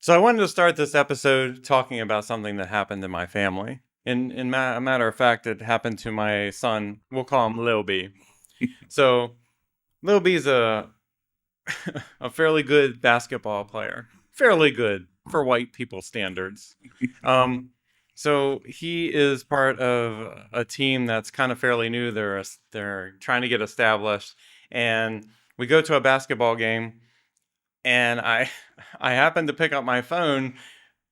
So I wanted to start this episode talking about something that happened in my family. A matter of fact, it happened to my son. We'll call him Lil B. So Lil B's a fairly good basketball player. Fairly good for white people standards. So he is part of a team that's kind of fairly new. They're trying to get established, and we go to a basketball game, and I happened to pick up my phone,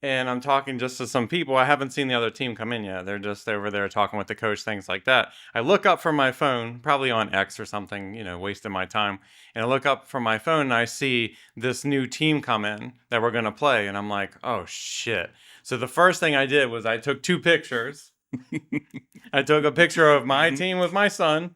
and I'm talking just to some people. I haven't seen the other team come in yet. They're just over there talking with the coach, things like that. I look up from my phone, probably on X or something, wasting my time. And I look up from my phone and I see this new team come in that we're going to play. And I'm like, oh, shit. So the first thing I did was I took two pictures. I took a picture of my team with my son,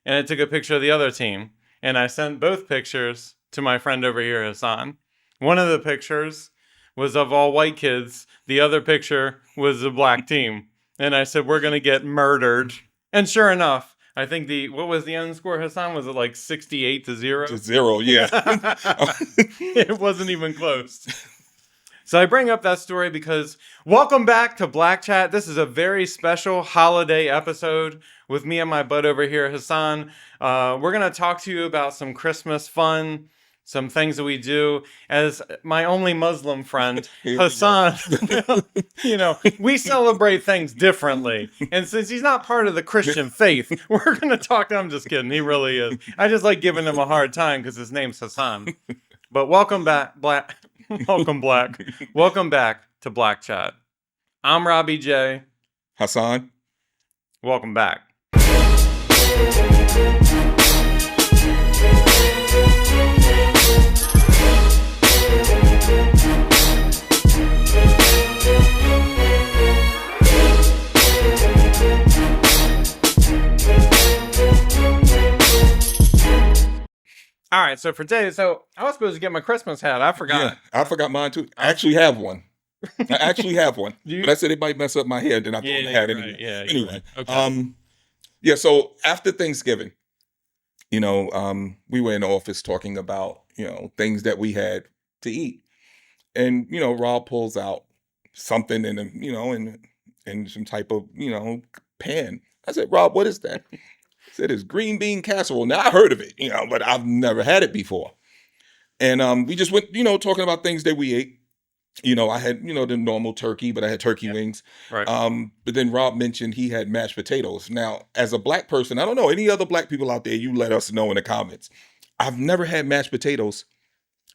and I took a picture of the other team. And I sent both pictures to my friend over here, Hassan. One of the pictures was of all white kids. The other picture was a black team. And I said, we're going to get murdered. And sure enough, I think what was the end score, Hassan? Was it like 68-0? To 0, yeah. It wasn't even close. So I bring up that story because welcome back to Black Chat. This is a very special holiday episode with me and my bud over here, Hassan. We're going to talk to you about some Christmas fun, some things that we do. As my only Muslim friend, Hassan, we celebrate things differently. And since he's not part of the Christian faith, we're going to talk to him. I'm just kidding. He really is. I just like giving him a hard time because his name's Hassan. But welcome back, Welcome back to Black Chat. I'm Robbie J. Hassan. Welcome back. All right, so for today, I was supposed to get my Christmas hat. I forgot. Yeah, I forgot mine too. I actually have one. But I said it might mess up my hair, then I thought I had it. Right. Yeah, anyway, right. Okay. So after Thanksgiving, we were in the office talking about, things that we had to eat. And, Rob pulls out something in some type of, pan. I said, Rob, what is that? He said, it's green bean casserole. Now, I heard of it, but I've never had it before. And we just went, talking about things that we ate. I had, the normal turkey, but I had turkey wings. Right. But then Rob mentioned he had mashed potatoes. Now, as a black person, I don't know, any other black people out there, you let us know in the comments. I've never had mashed potatoes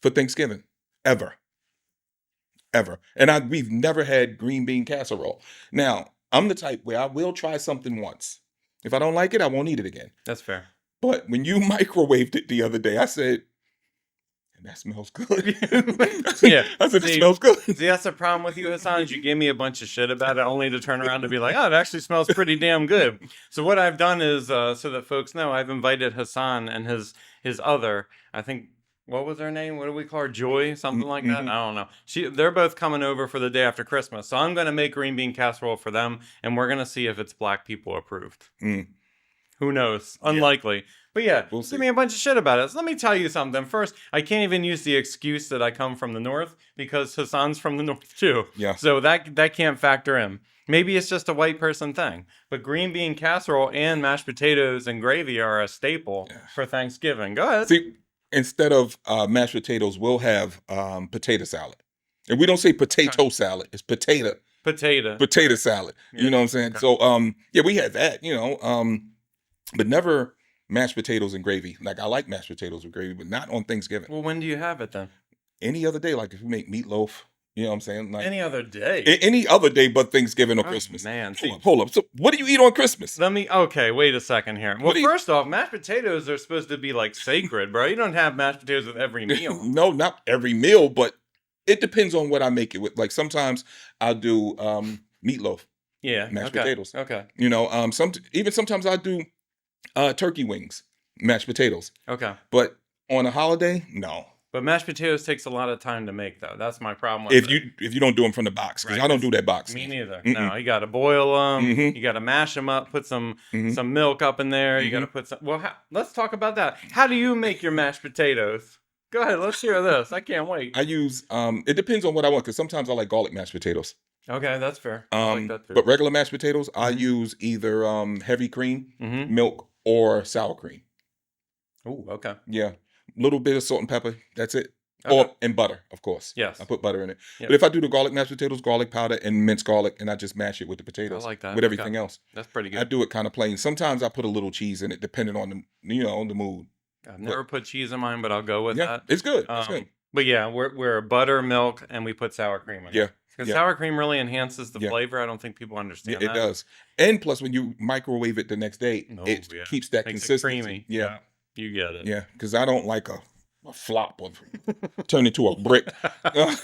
for Thanksgiving, ever. And we've never had green bean casserole. Now, I'm the type where I will try something once. If I don't like it, I won't eat it again. That's fair. But when you microwaved it the other day, I said, that smells good. Yeah. I said, it smells good. See, that's the problem with you, Hassan, is you gave me a bunch of shit about it only to turn around to be like, oh, it actually smells pretty damn good. So what I've done is, so that folks know, I've invited Hassan and his other, I think, what was her name? What do we call her? Joy? Something like that? I don't know. They're both coming over for the day after Christmas. So I'm going to make green bean casserole for them, and we're going to see if it's black people approved. Who knows? Unlikely. Yeah. But yeah, we'll give me a bunch of shit about it. So let me tell you something. First, I can't even use the excuse that I come from the north because Hassan's from the north too. Yeah. So that can't factor in. Maybe it's just a white person thing. But green bean casserole and mashed potatoes and gravy are a staple for Thanksgiving. Go ahead. See, instead of mashed potatoes, we'll have potato salad. And we don't say potato salad. It's potato salad. Yeah. You know what I'm saying? Okay. So, we had that, but never mashed potatoes and gravy. Like, I like mashed potatoes with gravy, but not on Thanksgiving. Well, when do you have it then? Any other day, like if we make meatloaf, you know what I'm saying? Like, any other day? Any other day but Thanksgiving or Christmas. Man. Hold up. So what do you eat on Christmas? Okay, wait a second here. Well, first off, mashed potatoes are supposed to be like sacred, bro. You don't have mashed potatoes with every meal. No, not every meal, but it depends on what I make it with. Like sometimes I'll do meatloaf. Yeah. Mashed potatoes. Okay. Sometimes I do turkey wings, mashed potatoes. Okay. But on a holiday, no. But mashed potatoes takes a lot of time to make, though. That's my problem with if you don't do them from the box, because I don't do that box. Me neither. No, you got to boil them. You got to mash them up. Put some milk up in there. You got to put some. Well, let's talk about that. How do you make your mashed potatoes? Go ahead. Let's hear this. I can't wait. I use it depends on what I want because sometimes I like garlic mashed potatoes. Okay, that's fair. I like that too. But regular mashed potatoes, I Mhm. use either heavy cream, Mm-hmm. milk, or sour cream. Oh, okay. Yeah, little bit of salt and pepper. That's it. Okay. And butter, of course. I Yes. put butter in it. Yep. But if I do the garlic mashed potatoes, garlic powder and minced garlic, and I just mash it with the I potatoes like that. with Okay. everything else. That's pretty I good. do it kind of plain. Sometimes I put a little cheese in it, depending on the mood. I've never put cheese in mine, but I'll go with Yeah, that. it's good. It's good. But yeah, we're butter, milk, and we put sour cream in it. Yeah, Because yeah, sour cream really enhances the yeah, flavor. I don't think people yeah. understand It that. does. And plus, when you microwave it the next day, Oh, it yeah. keeps that Makes it consistency. creamy. Yeah, You get it. yeah. Because I don't like a flop or turn into a brick. This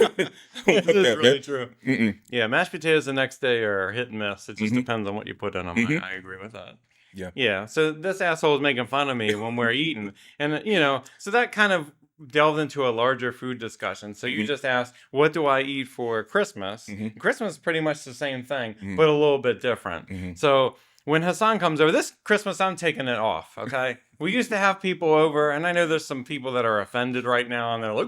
is really true. Mm-mm. Yeah, mashed potatoes the next day are hit and miss. It just Mhm. depends on what you put in them. Mhm. I agree with that. Yeah. Yeah. So this asshole is making fun of me when we're eating, and so that kind of delved into a larger food discussion. So you Mhm. just asked, what do I eat for Christmas? Mhm. Christmas is pretty much the same thing, Mhm. but a little bit different. Mhm. So when Hassan comes over this Christmas, I'm taking it off. Okay. We used to have people over, and I know there's some people that are offended right now, and they're like,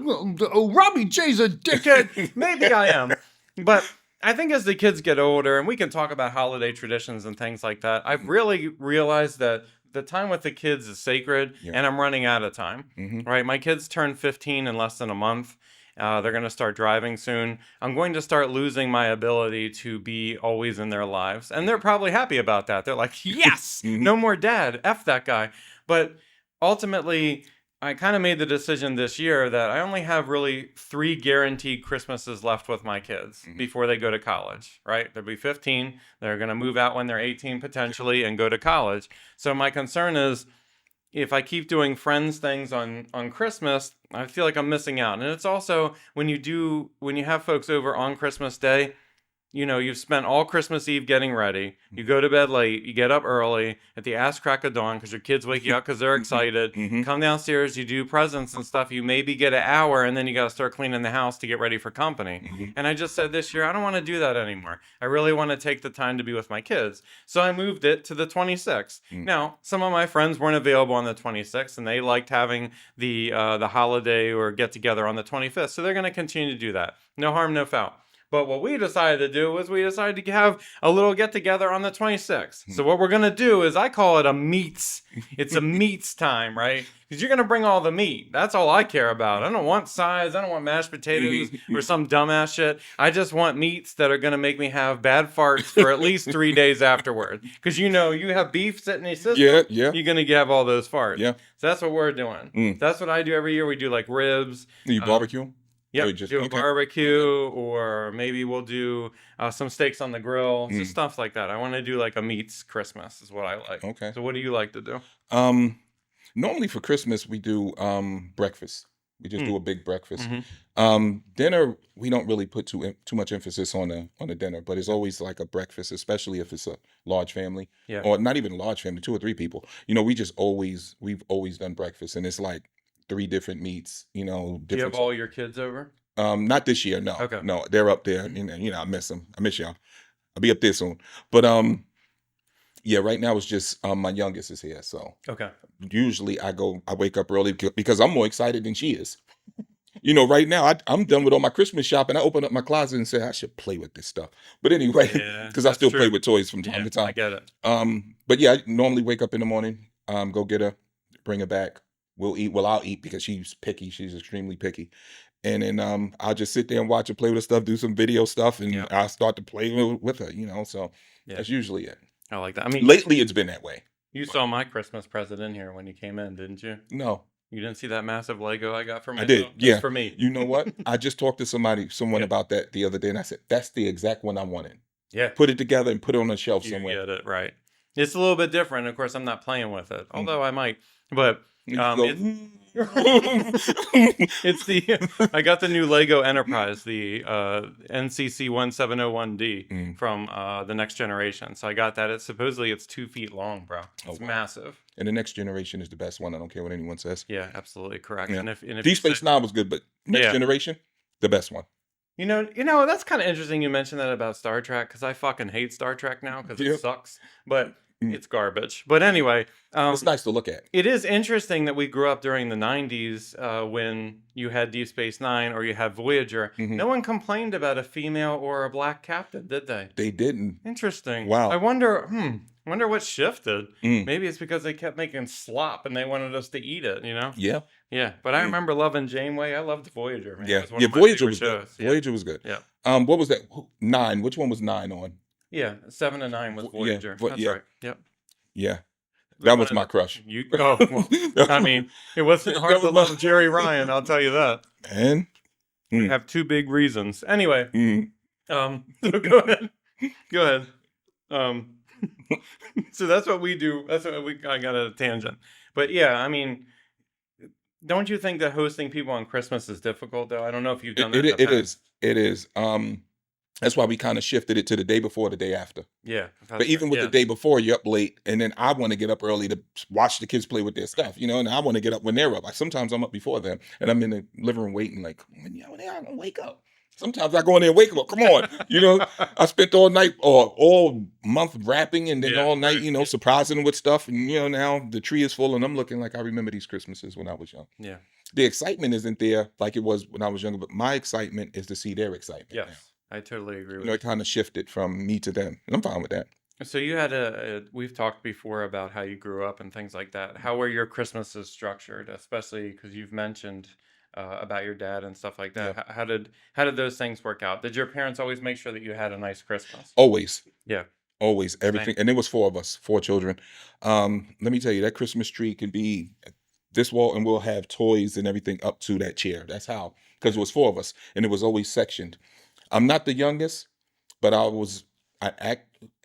"Oh, Robbie J's a dickhead." Maybe I am, but I think as the kids get older, and we can talk about holiday traditions and things like that, I've really realized that the time with the kids is sacred, Yeah. and I'm running out of time. Mhm. Right? My kids turn 15 in less than a month. They're going to start driving soon. I'm going to start losing my ability to be always in their lives. And they're probably happy about that. They're like, yes, Mhm. no more dad. F that guy. But ultimately, I kind of made the decision this year that I only have really 3 guaranteed Christmases left with my kids Mhm. before they go to college, right? They'll be 15. They're going to move out when they're 18 potentially and go to college. So my concern is, if I keep doing friends things on Christmas, I feel like I'm missing out. And it's also when you have folks over on Christmas Day, you've spent all Christmas Eve getting ready. You go to bed late, you get up early at the ass crack of dawn because your kids wake you up because they're excited. Mhm. Come downstairs, you do presents and stuff. You maybe get an hour, and then you got to start cleaning the house to get ready for company. Mhm. And I just said this year, I don't want to do that anymore. I really want to take the time to be with my kids. So I moved it to the 26th. Mm. Now, some of my friends weren't available on the 26th, and they liked having the holiday or get together on the 25th. So they're going to continue to do that. No harm, no foul. But what we decided to do was we decided to have a little get together on the 26th. So what we're going to do is I call it a meats. It's a meats time, right? Because you're going to bring all the meat. That's all I care about. I don't want sides. I don't want mashed potatoes or some dumbass shit. I just want meats that are going to make me have bad farts for at least 3 days afterward. Because you have beef sitting in your system. Yeah, yeah. You're going to have all those farts. Yeah. So that's what we're doing. Mm. That's what I do every year. We do like ribs. You barbecue? Yeah, Or you just- do a okay. barbecue, or maybe we'll do some steaks on the grill, just stuff like that. I want to do like a meats Christmas is what I like. Okay. So what do you like to do? Normally for Christmas we do breakfast. We just do a big breakfast. Mhm. Dinner we don't really put too much emphasis on the dinner, but it's always like a breakfast, especially if it's a large family. Yeah. Or not even a large family, 2 or 3 people. We've always done breakfast, and it's like 3 different meats. Do you have Different. all your kids over? Not this year, no. Okay. No, they're up there. I miss them. I miss y'all. I'll be up there soon. But yeah, right now it's just my youngest is here, so Okay. usually I wake up early because I'm more excited than she is. Right now I'm done with all my Christmas shopping. I open up my closet and say I should play with this stuff. But anyway, Yeah, because I that's still true. play with toys from time Yeah, to time. I get it. But yeah, I normally wake up in the morning, go get her, bring her back. We'll eat. Well, I'll eat because she's picky. She's extremely picky. And then I'll just sit there and watch her play with the stuff, do some video stuff, and Yeah. I'll start to play with her. So Yeah. that's usually it. I like that. I mean, Lately, it's been that way. you saw my Christmas present in here when you came in, didn't you? No, You didn't see that massive Lego I got for I myself? did. It's Yeah. for me. You know what? I just talked to someone Yeah. about that the other day, and I said that's the exact one I wanted. Yeah. Put it together and put it on a shelf You somewhere. get it, right. It's a little bit different. Of course, I'm not playing with it, although I might. But You it's I got the new Lego Enterprise, the NCC 1701D from the Next Generation. So I got that. Supposedly it's 2 feet long, bro. It's wow. massive. And the Next Generation is the best one. I don't care what anyone says. Yeah, absolutely correct. Yeah. And if Deep you Space say- Nine was good, but Next Yeah. Generation, the best one. that's kind of interesting you mentioned that about Star Trek, because I fucking hate Star Trek now because Yeah. it sucks. But it's garbage. But anyway, It's nice to look at. it is interesting that we grew up during the 90s when you had Deep Space Nine or you had Voyager. Mhm. No one complained about a female or a black captain, did they? They didn't. Interesting. Wow. I wonder what shifted. Mm. Maybe it's because they kept making slop and they wanted us to eat it, you know? Yeah. Yeah, but I remember loving Janeway. I loved Voyager, man. It Yeah. was one Yeah. of my Voyager favorite was good. shows. Yeah. Voyager was good. Yeah. What was that? 9. Which one was 9 on? Yeah, 7 and 9 was Voyager. That's yeah. right. Yep. Yeah. That was my crush. Well, I mean, it wasn't hard to love Jerry Ryan, I'll tell you that. Man. I have 2 big reasons. Anyway, Mm. so go ahead. Go ahead. So that's what we do. I got a tangent. But yeah, I mean, don't you think that hosting people on Christmas is difficult though? I don't know if you've done that. It is. It is. That's why we kind of shifted it to the day before, the day after. Yeah. But even with the day before, you're up late, and then I want to get up early to watch the kids play with their stuff, you know, and I want to get up when they're up. Like sometimes I'm up before them, and I'm in the living room waiting, like, when y'all gonna wake up? Sometimes I go in there and wake them up. Come on, you know. I spent all night or all month rapping, and then all night, you know, surprising them with stuff, and you know, now the tree is full, and I'm looking like I remember these Christmases when I was young. Yeah. The excitement isn't there like it was when I was younger, but my excitement is to see their excitement. Yes. Now. I totally agree with you. Know, it kind of shifted from me to them, and I'm fine with that. So you had we've talked before about how you grew up and things like that. How were your Christmases structured, especially because you've mentioned about your dad and stuff like that? Yeah. How did those things work out? Did your parents always make sure that you had a nice Christmas? Always. Yeah. Always. Everything. And it was 4 of us, 4 children. Let me tell you, that Christmas tree can be this wall, and we'll have toys and everything up to that chair. That's how, because it was 4 of us, and it was always sectioned. I'm not the youngest, but I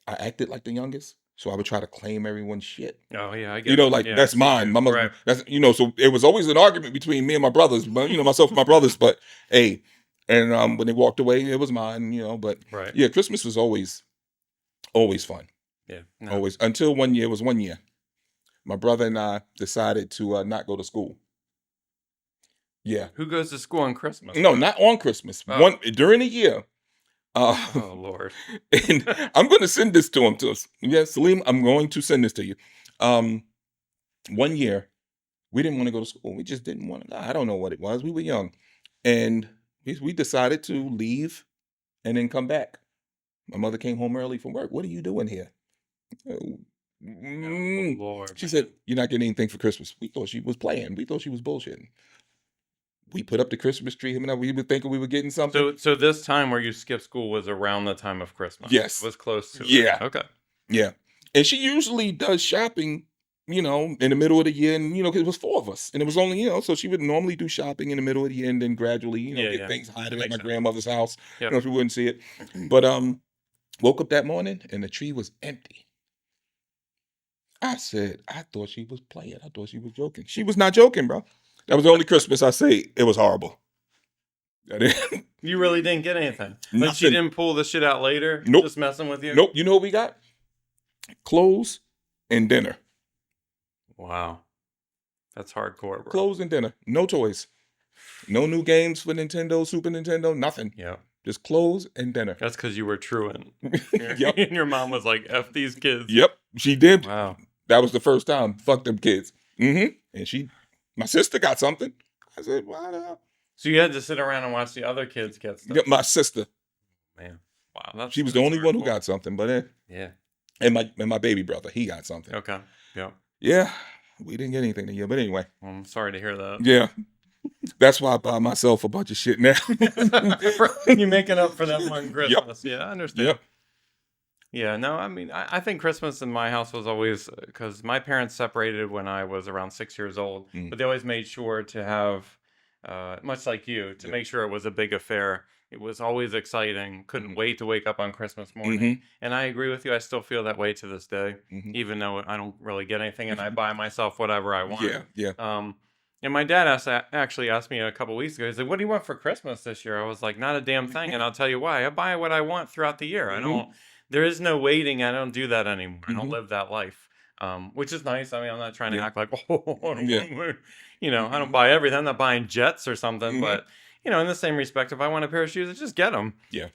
acted like the youngest, so I would try to claim everyone's shit. Oh yeah, I get You know, it. like Yeah, that's mine. My mother, right. that's so it was always an argument between me and my brothers, but you know, myself and my brothers. But hey, and when they walked away, it was mine. You know, but Right. yeah, Christmas was always fun. Yeah. No. Always, until one year. It was 1 year. My brother and I decided to not go to school. Yeah. Who goes to school on Christmas? No, not on Christmas. Oh. During the year. Oh Lord. And I'm going to send this to him. Yes, Salim, I'm going to send this to you. 1 year, we didn't want to go to school. We just didn't want to go. I don't know what it was. We were young. And we decided to leave and then come back. My mother came home early from work. What are you doing here? Oh Lord. She said, you're not getting anything for Christmas. We thought she was playing. We thought she was bullshitting. We put up the Christmas tree. Him and I, we were thinking we were getting something. So this time where you skipped school was around the time of Christmas. Yes. It was close to it. Yeah. Okay. Yeah. And she usually does shopping, you know, in the middle of the year. And, you know, because it was 4 of us. And it was only, you know, so she would normally do shopping in the middle of the year and then gradually, you know, get things hidden at my grandmother's house. Yep. You know, if we wouldn't see it. But woke up that morning and the tree was empty. I said, I thought she was playing. I thought she was joking. She was not joking, bro. That was the only Christmas I say it was horrible. You really didn't get anything. Like she didn't pull the shit out later? Nope. Just messing with you? Nope. You know what we got? Clothes and dinner. Wow. That's hardcore, bro. Clothes and dinner. No toys. No new games for Nintendo, Super Nintendo, nothing. Yeah. Just clothes and dinner. That's because you were truant. Yep. And your mom was like, F these kids. Yep. She did. Wow. That was the first time. Fuck them kids. And my sister got something. I said, why the hell? So you had to sit around and watch the other kids get stuff. Yeah, my sister. Man. Wow. She was the only one who got something, but yeah. And my baby brother, he got something. Okay. Yeah. Yeah. We didn't get anything that year, but anyway. Well, I'm sorry to hear that. Yeah. That's why I buy myself a bunch of shit now. You're making up for that one Christmas. Yep. Yeah, I understand. Yep. Yeah, no, I mean, I think Christmas in my house was always, because my parents separated when I was around 6 years old, but they always made sure to have, much like you, to make sure it was a big affair. It was always exciting. Couldn't wait to wake up on Christmas morning. And I agree with you. I still feel that way to this day, even though I don't really get anything and I buy myself whatever I want. Yeah. And my dad actually asked me a couple weeks ago, he's like, what do you want for Christmas this year? I was like, not a damn thing. And I'll tell you why. I buy what I want throughout the year. There is no waiting. I don't do that anymore. I don't live that life, which is nice. I mean, I'm not trying to act like, you know, I don't buy everything. I'm not buying jets or something. But, you know, in the same respect, if I want a pair of shoes, I just get them. Yeah.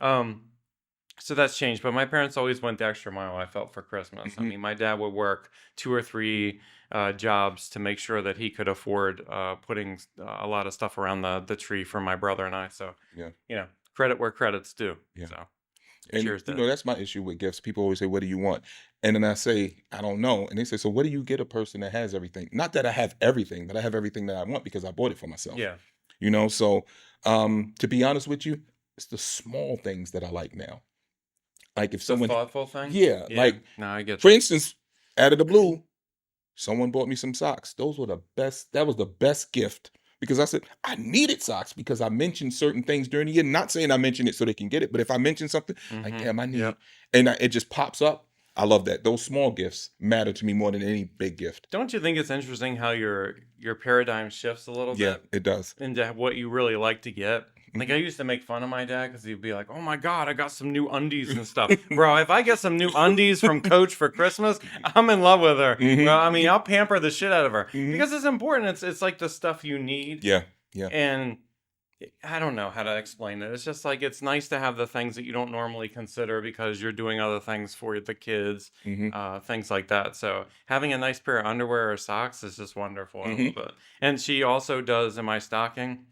So that's changed, but my parents always went the extra mile, I felt, for Christmas. I Hmm. mean, my dad would work 2 or 3 jobs to make sure that he could afford putting a lot of stuff around the tree for my brother and I. So, Yeah, credit where credit's due. yeah. So, And cheers to that. that's my issue with gifts. People always say, "What do you want?" And then I say, "I don't know." And they say, "So what do you get a person that has everything?" Not that I have everything, but I have everything that I want because I bought it for myself. Yeah. So to be honest with you, it's the small things that I like now. Like if The someone, thoughtful things. yeah, Yeah. like No, I get for you. instance, out of the blue, someone bought me some socks. Those were the best. That was the best gift because I said I needed socks because I mentioned certain things during the year. Not saying I mentioned it so they can get it, but if I mention something, like Mm-hmm. damn, I need, Yep. and it just pops up. I love that. Those small gifts matter to me more than any big gift. Don't you think it's interesting how your paradigm shifts a little Yeah, bit it does. into what you really like to get? Like Mhm. I used to make fun of my dad because he'd be like, "Oh my God, I got some new undies and stuff, bro. If I get some new undies from Coach for Christmas, I'm in love with her. Well, Mhm. I mean, I'll pamper the shit out of her Mhm. because it's important. It's like the stuff you need, Yeah, yeah. and I don't know how to explain it. It's just like it's nice to have the things that you don't normally consider because you're doing other things for the kids, Mhm. things like that. So having a nice pair of underwear or socks is just wonderful. I Mhm. love it. And she also does in my stocking.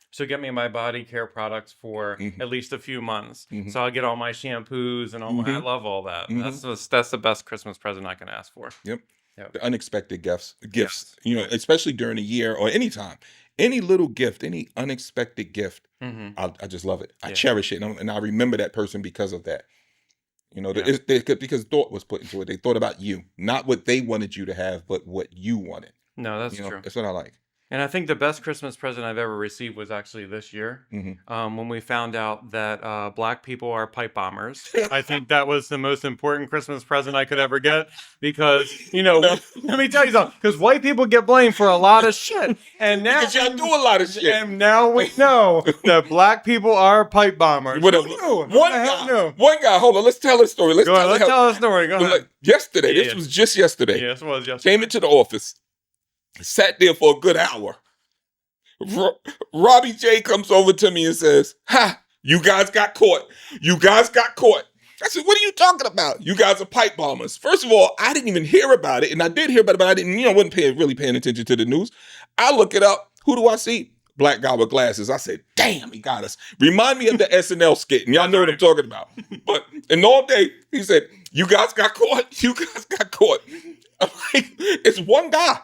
She'll get me my body care products for Mhm. at least a few months. Mhm. So I'll get all my shampoos and all my. I Mhm. love all that. Mhm. That's the best Christmas present I can ask for. Yep. Yep. The unexpected gifts, Yes. Right. especially during the year or anytime. Any little gift, any unexpected gift, Mm-hmm. I just love it. I Yeah. cherish it, and I remember that person because of that. Yeah. Because thought was put into it. They thought about you, not what they wanted you to have, but what you wanted. No, that's true. That's what I like. And I think the best Christmas present I've ever received was actually this year, Hmm. when we found out that black people are pipe bombers. I think that was the most important Christmas present I could ever get because, No, let me tell you something, because white people get blamed for a lot of shit. And now, because y'all do a lot of shit. and now we know that black people are pipe bombers. Who Whatever. knew? Who the hell knew? One guy. Hold on. Let's tell the story. Go ahead, let's tell the story. Go ahead. Like yesterday. Yeah, This yeah. was just yesterday. Yes, it was Came yesterday. into the office, sat there for a good hour. Robbie J comes over to me and says, "Ha! You guys got caught. You guys got caught." I said, "What are you talking about? You guys are pipe bombers." First of all, I didn't even hear about it, and I did hear about it, but I didn't, really paying attention to the news. I look it up. Who do I see? Black guy with glasses. I said, "Damn, he got us." Remind me of the SNL skit, and y'all know what I'm talking about. But and all day he said, "You guys got caught. You guys got caught." I'm like, it's one guy.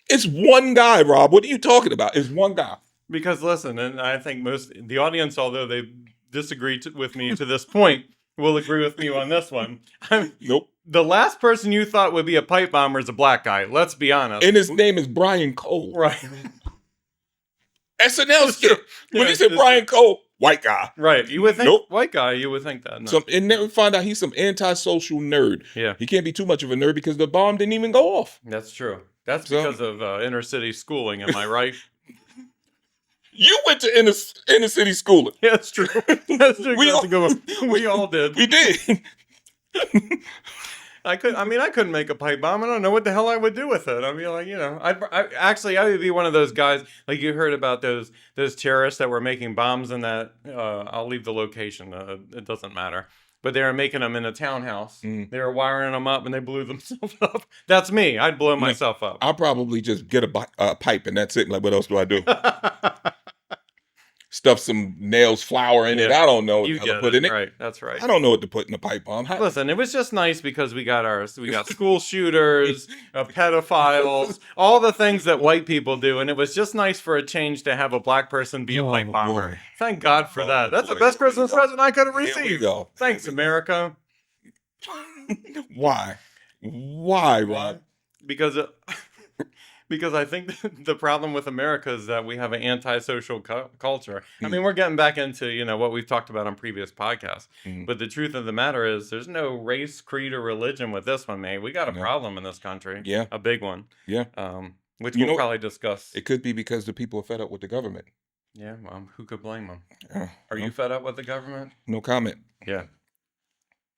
It's one guy, Rob. What are you talking about? It's one guy. Because listen, and I think most the audience, although they disagree with me to this point, will agree with me on this one. Nope. The last person you thought would be a pipe bomber is a black guy. Let's be honest. And his name is Brian Cole. Right. SNL It's true. skit. When Yeah, they said it's Brian Cole, white guy. Right. You would think Nope. white guy. You would think that. No. And then we find out he's some antisocial nerd. Yeah, He can't be too much of a nerd because the bomb didn't even go off. that's true. That's So- because of inner city schooling. Am I right? You went to inner city schooling. Yeah, that's true. That's true. We That's all- a good one. We all did. We did. I couldn't make a pipe bomb. I don't know what the hell I would do with it. I'd be like, I would be one of those guys. Like you heard about those terrorists that were making bombs in that. I'll leave the location. It doesn't matter. But they were making them in a townhouse. Mm. They were wiring them up, and they blew themselves up. That's me. I'd blow myself up. I'll probably just get a pipe and that's it. Like, what else do I do? Stuff some nails, flour in it. Yeah. I don't know what You to get put it, in it. right? That's right. I don't know what to put in a pipe bomb. Listen, it was just nice because we got school shooters, pedophiles, all the things that white people do, and it was just nice for a change to have a black person be a pipe bomber. boy. Thank God for Oh, that. That's the boy. best Christmas present I could have Here we received. go. Thanks, America. Why? Why, Rob? Because because I think the problem with America is that we have an antisocial culture. I mean, we're getting back into what we've talked about on previous podcasts, Mm. but the truth of the matter is, there's no race, creed, or religion with this one, man. We got a No. problem in this country. Yeah. A big one. Yeah. Which You we'll know- probably discuss. It could be because the people are fed up with the government. Yeah, well, who could blame them? Uh, Are you fed up with the government? No comment. Yeah,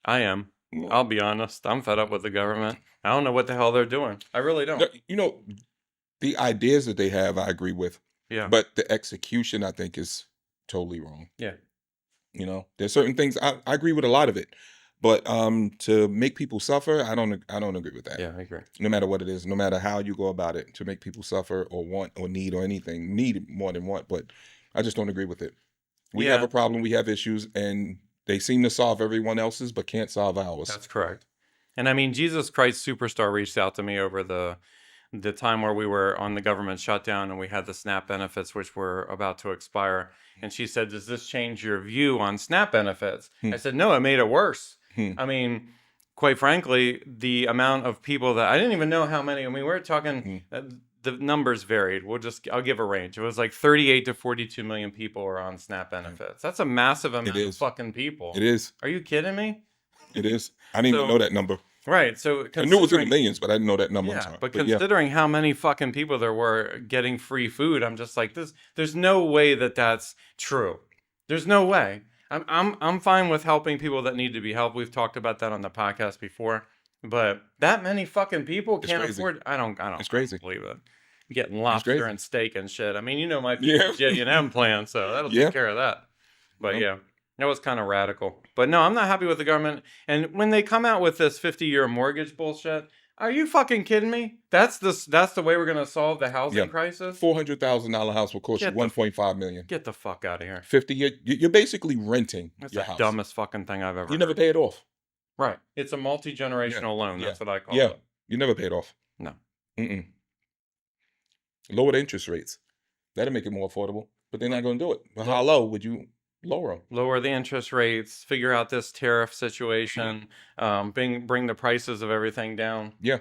I am. I'll be honest. I'm fed up with the government. I don't know what the hell they're doing. I really don't. The ideas that they have, I agree with. Yeah. But the execution, I think, is totally wrong. Yeah. You know, there's certain things I agree with a lot of it, but to make people suffer, I don't agree with that. Yeah, I agree. No matter what it is, no matter how you go about it, to make people suffer or want or need or anything, need more than want, but I just don't agree with it. We have Yeah, a problem, we have issues, and they seem to solve everyone else's, but can't solve ours. that's correct. And I mean, Jesus Christ Superstar reached out to me over the time where we were on the government shutdown and we had the SNAP benefits, which were about to expire. And she said, "Does this change your view on SNAP benefits?" I said, "No, it made it worse." I mean, quite frankly, the amount of people that I didn't even know how many. I mean, we're talking. The numbers varied. I'll give a range. It was like 38 to 42 million people are on SNAP benefits. That's a massive amount of fucking people. It is. Are you kidding me? It is. I didn't even know that number. Right. So I knew it was in the millions, but I didn't know that number. Yeah, but considering how many fucking people there were getting free food, I'm just like this. There's no way that that's true. There's no way. I'm fine with helping people that need to be helped. We've talked about that on the podcast before. But that many fucking people can't afford. I don't. It's crazy. Believe it. Getting lobster and steak and shit. I mean, you know my J&M plan, so that'll take care of that. But yeah, that was kind of radical. But no, I'm not happy with the government. And when they come out with this 50-year mortgage bullshit, are you fucking kidding me? That's the way we're gonna solve the housing crisis. $400,000 house will cost you $1.5 million. Get the fuck out of here. 50. You're basically renting your house. That's the dumbest fucking thing I've ever. You never pay it off. Right. It's a multi-generational loan. That's what I call it. You never pay it off. No. Lower the interest rates. That'll make it more affordable. But they're not going to do it. But how low would you lower them? Lower the interest rates. Figure out this tariff situation. Bring the prices of everything down. Yeah.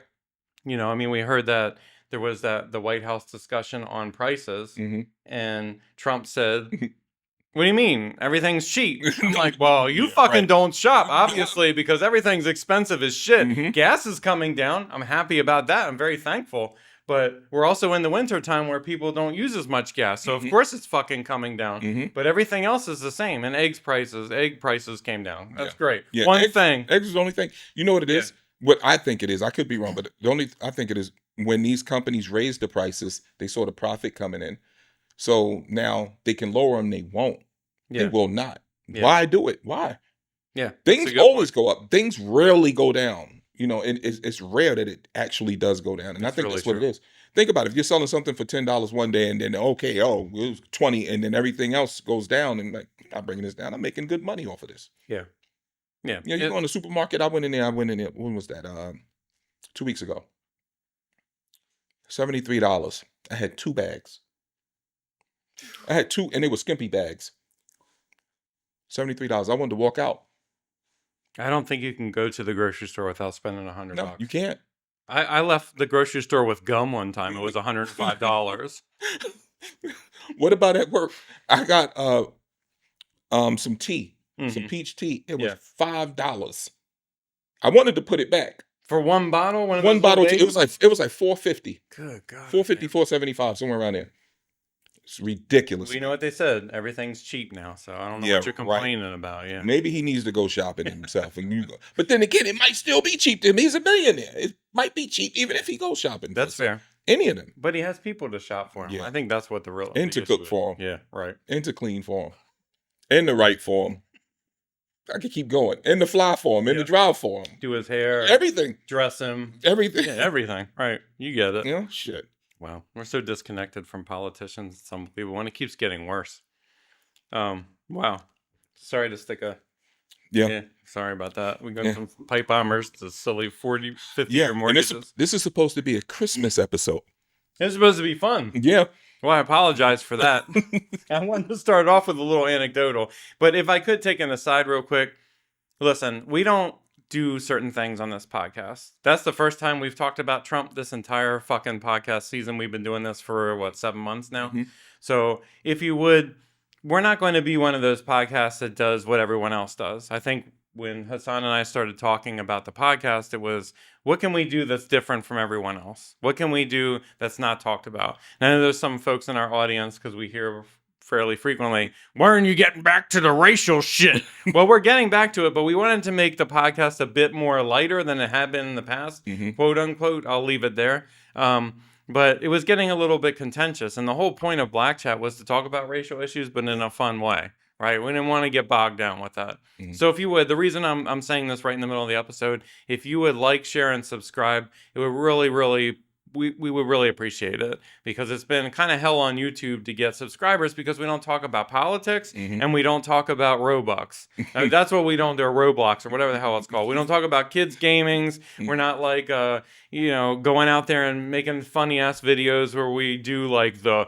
You know, I mean, we heard that there was the White House discussion on prices, and Trump said, "What do you mean? Everything's cheap?" I'm like, well, you fucking don't shop, obviously, because everything's expensive as shit. Gas is coming down. I'm happy about that. I'm very thankful. But we're also in the winter time where people don't use as much gas. So, of course, it's fucking coming down. But everything else is the same. And egg prices came down. That's great. Yeah. Eggs is the only thing. You know what it is? What I think it is, I could be wrong, but I think it is when these companies raise the prices, they saw the profit coming in. So now they can lower them. They won't. They will not. Why do it? Why? Yeah. Things always go up. Things rarely go down. You know, it's rare that it actually does go down. And I think that's what it is. Think about it. If you're selling something for $10 one day and then, it was 20 and then everything else goes down and like, I'm bringing this down. I'm making good money off of this. Yeah. Yeah. You know, you go in the supermarket. I went in there. When was that? 2 weeks ago. $73. I had 2 bags. I had 2 and they were skimpy bags. $73. I wanted to walk out. I don't think you can go to the grocery store without spending $100. No, you can't. I left the grocery store with gum one time. It was $105. What about at work? I got some tea, some peach tea. It was $5. I wanted to put it back for one bottle. One bottle. It was like $4.50. Good God. $4.50, $4.75, somewhere around there. It's ridiculous. Well, you know what they said? Everything's cheap now, so I don't know what you're complaining about. Yeah, maybe he needs to go shopping himself, but then again, it might still be cheap to him. He's a millionaire. It might be cheap even if he goes shopping. That's fair. Any of them, but he has people to shop for him. Yeah. I think that's what the real and to cook for him. Yeah, right. And to clean for him, and to write for him. I could keep going. And to fly for him, and to drive for him, do his hair, everything, dress him, everything, everything. Right, you get it. Yeah, shit. Wow, we're so disconnected from politicians. Some people, and it keeps getting worse. Wow. Sorry to stick a. Yeah. Sorry about that. We go from pipe bombers to silly 40, 50-year mortgages. This is supposed to be a Christmas episode. It's supposed to be fun. Yeah. Well, I apologize for that. I wanted to start off with a little anecdotal, but if I could take an aside real quick, listen, we don't do certain things on this podcast. That's the first time we've talked about Trump this entire fucking podcast season. We've been doing this for 7 months now. So if you would, we're not going to be one of those podcasts that does what everyone else does. I think when Hassan and I started talking about the podcast, it was, what can we do that's different from everyone else? What can we do that's not talked about? And I know there's some folks in our audience, because we hear fairly frequently, why aren't you getting back to the racial shit? Well, we're getting back to it, but we wanted to make the podcast a bit more lighter than it had been in the past, quote unquote. I'll leave it there. But it was getting a little bit contentious. And the whole point of Black Chat was to talk about racial issues, but in a fun way, right? We didn't want to get bogged down with that. Mhm. So if you would, the reason I'm saying this right in the middle of the episode, if you would like, share, and subscribe, it would really we would really appreciate it, because it's been kind of hell on YouTube to get subscribers, because we don't talk about politics and we don't talk about Robux. That's what we don't do, or Roblox, or whatever the hell it's called. We don't talk about kids gamings. We're not like going out there and making funny ass videos where we do like the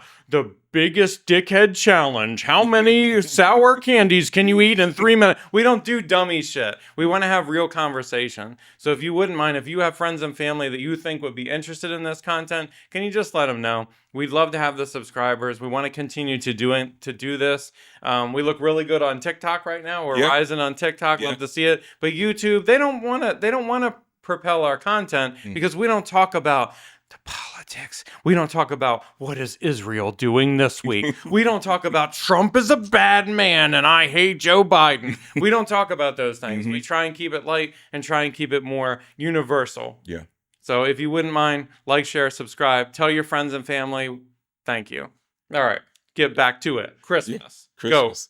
biggest dickhead challenge. How many sour candies can you eat in 3 minutes? We don't do dummy shit. We want to have real conversation. So if you wouldn't mind, if you have friends and family that you think would be interested in this content, can you just let them know? We'd love to have the subscribers. We want to continue to do this. We look really good on TikTok right now. We're rising on TikTok. Love to see it. But YouTube, they don't want to propel our content because we don't talk about the politics. We don't talk about what is Israel doing this week. We don't talk about Trump is a bad man and I hate Joe Biden. We don't talk about those things. We try and keep it light and try and keep it more universal. Yeah. So if you wouldn't mind, like, share, subscribe, tell your friends and family. Thank you. All right, get back to it. Christmas. Christmas.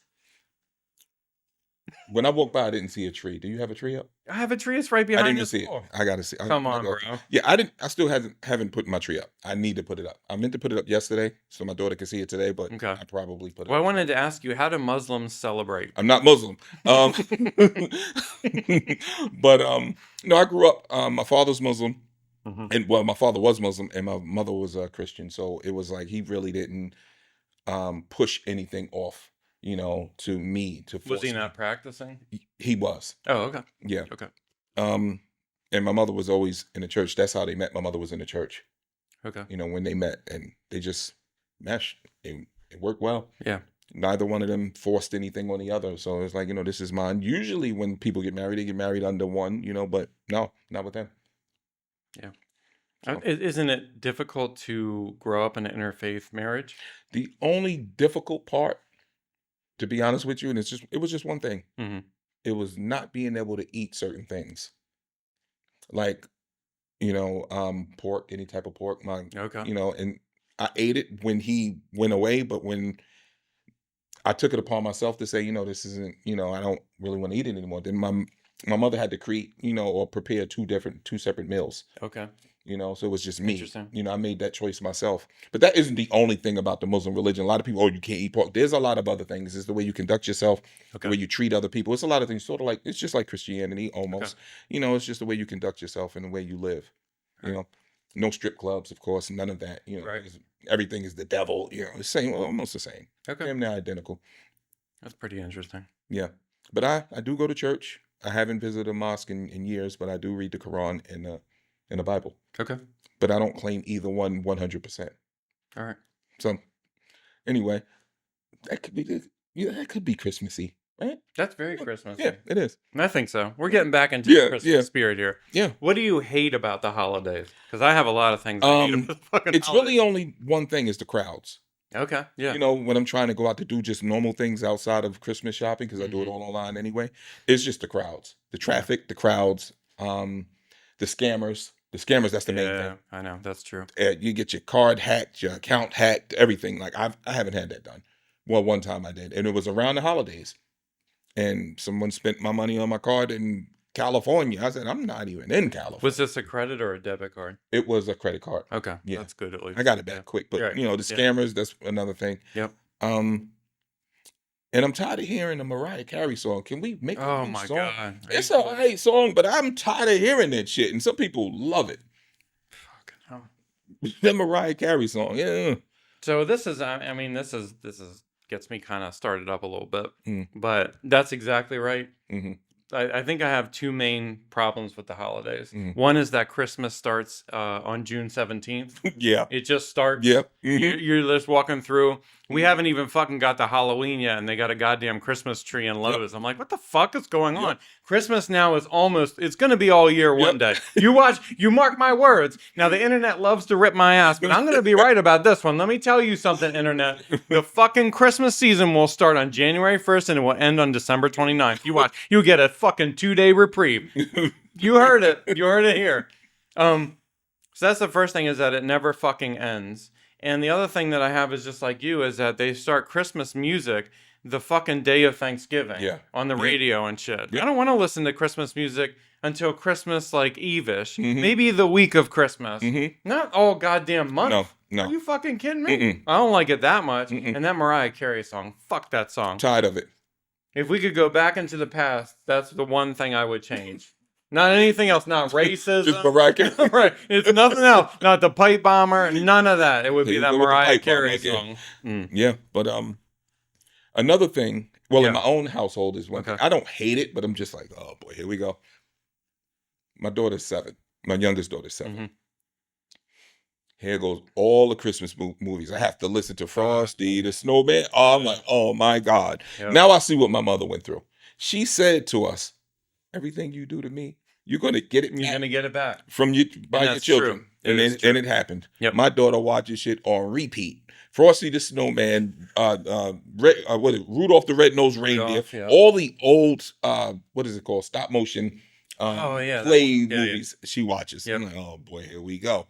When I walked by, I didn't see a tree. Do you have a tree up? I have a tree. It's right behind I didn't us. see it. I gotta see. Come on, bro. Yeah, I didn't. I still haven't put my tree up. I need to put it up. I meant to put it up yesterday so my daughter could see it today, but I probably put it. Well, up. I wanted to ask you, how do Muslims celebrate? I'm not Muslim, but no, I grew up. My father's Muslim, and well, my father was Muslim, and my mother was a Christian. So it was like he really didn't push anything off. To me to force. Was he not practicing? He was. Oh, okay. Yeah. Okay. And my mother was always in the church. That's how they met. My mother was in the church. Okay. When they met, and they just meshed. It worked well. Yeah. Neither one of them forced anything on the other. So it's like, this is mine. Usually when people get married, they get married under one, but no, not with them. Yeah. So. Isn't it difficult to grow up in an interfaith marriage? The only difficult part, to be honest with you, and it was just one thing. It was not being able to eat certain things, like pork, any type of pork. And I ate it when he went away, but when I took it upon myself to say, this isn't, I don't really want to eat it anymore. Then my mother had to create, or prepare two separate meals. Okay. So it was just me. Interesting. I made that choice myself. But that isn't the only thing about the Muslim religion. A lot of people, you can't eat pork. There's a lot of other things. It's the way you conduct yourself, the way you treat other people. It's a lot of things. Sort of like, it's just like Christianity almost. It's just the way you conduct yourself and the way you live. No strip clubs, of course, none of that. Everything is the devil. The same, almost the same. Okay. They're identical. That's pretty interesting. Yeah. But I do go to church. I haven't visited a mosque in years, but I do read the Quran and the Bible. Okay. But I don't claim either one 100%. All right. So anyway, that could be Christmassy, right? That's very Christmassy. Yeah, it is. I think so. We're getting back into the Christmas spirit here. Yeah. What do you hate about the holidays? Because I have a lot of things I hate about the fucking it's holidays. really only one thing, is the crowds. Okay. Yeah. When I'm trying to go out to do just normal things outside of Christmas shopping, because I do it all online anyway, it's just the crowds, the traffic, the crowds, the scammers. The scammers, that's the main thing. Yeah, I know. That's true. You get your card hacked, your account hacked, everything. Like, I haven't had that done. Well, one time I did. And it was around the holidays. And someone spent my money on my card in California. I said, I'm not even in California. Was this a credit or a debit card? It was a credit card. Okay. Yeah. That's good at least. I got it back quick. But, Right. the scammers, that's another thing. Yep. And I'm tired of hearing the Mariah Carey song. Can we make a new song? God. It's a great song, but I'm tired of hearing that shit. And some people love it. Fucking hell. The Mariah Carey song. Yeah. So this is gets me kind of started up a little bit. But that's exactly right. Mm-hmm. I think I have two main problems with the holidays. Mm-hmm. One is that Christmas starts on June 17th. Yeah. It just starts. Yep. Mm-hmm. You're just walking through. We haven't even fucking got to Halloween yet, and they got a goddamn Christmas tree in Lowe's. I'm like, what the fuck is going on? Christmas now is it's going to be all year one day. You mark my words. Now, the internet loves to rip my ass, but I'm going to be right about this one. Let me tell you something, internet. The fucking Christmas season will start on January 1st, and it will end on December 29th. You watch. You get a fucking 2-day reprieve. You heard it. You heard it here. So that's the first thing, is that it never fucking ends. And the other thing that I have is just like you, is that they start Christmas music the fucking day of Thanksgiving Yeah. on the Yeah. radio and shit. Yeah. I don't want to listen to Christmas music until Christmas, like Eve-ish. Mhm. Maybe the week of Christmas. Mhm. Not all goddamn month. No, no. Are you fucking kidding me? Mm-mm. I don't like it that much. Mm-mm. And that Mariah Carey song, fuck that song. Tired of it. If we could go back into the past, that's the one thing I would change. Not anything else. Not racism. Just Mariah Carey. Right. It's nothing else. Not the pipe bomber. None of that. It would be Please that go with the Mariah pipe bomber Carey again. song. Yeah, but another thing. Well, Yeah. in my own household is one thing. Okay. I don't hate it, but I'm just like, oh boy, here we go. My daughter's 7. My youngest daughter's 7. Mhm. Here goes all the Christmas movies. I have to listen to Frosty the Snowman. Oh, I'm like, oh my God. Yep. Now I see what my mother went through. She said to us, everything you do to me, you're going to get it You're back going to get it back. from you by your that's children. true. It And is it, true. and it happened. Yep. My daughter watches shit on repeat. Frosty the Snowman, Rudolph the Red-Nosed Reindeer, Rudolph, yeah. all the old, what is it called, stop motion Oh, yeah, that play one. Yeah, yeah. movies she watches. Yep. I'm like, oh boy, here we go.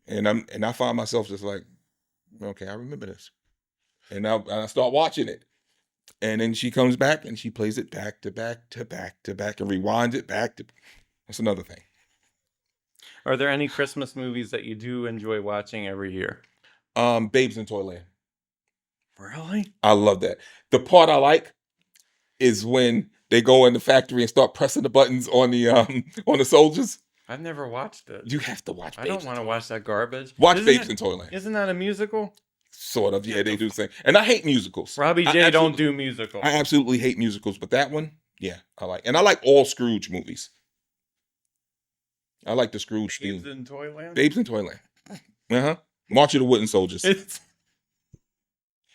And I find myself just like, okay, I remember this. And I start watching it. And then she comes back and she plays it back to back to back to back and rewinds it back to. That's another thing. Are there any Christmas movies that you do enjoy watching every year? Babes in Toyland. Really? I love that. The part I like is when they go in the factory and start pressing the buttons on the soldiers. I've never watched it. You have to watch. I don't want to watch that garbage. Watch Isn't Babes it- in Toyland. Isn't that a musical? Sort of, yeah, they do the same. And I hate musicals. Robbie I J don't absolutely- do musicals. I absolutely hate musicals, but that one, yeah, I like. And I like all Scrooge movies. I like the Scrooge Babes theme. in Toyland? Babes in Toyland. March of the Wooden Soldiers. It's